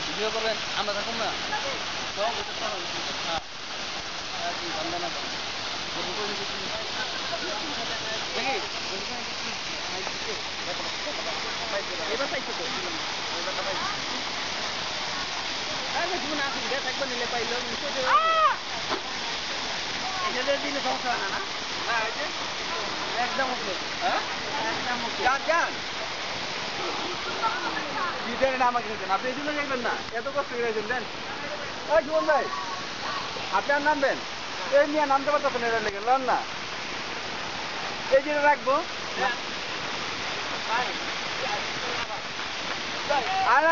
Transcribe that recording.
video করবেন আমরা থাকুন না এবার পাইছো তো জীবনে আসুন গ্যাস একবার নিলে পাইল এটাদের দিলে সমস্যা হয় না না একদম ওকে হ্যাঁ একদম ওকে যান বিদায় আমাকে দিতেন আপনি এই জন্য যাইবেন না এত কষ্ট করে দেন ওই জীবন ভাই আপনি আর নামবেন এই নিয়ে নামতে পারতেছেন এটা লেগে লন না এই যে রাখবো আর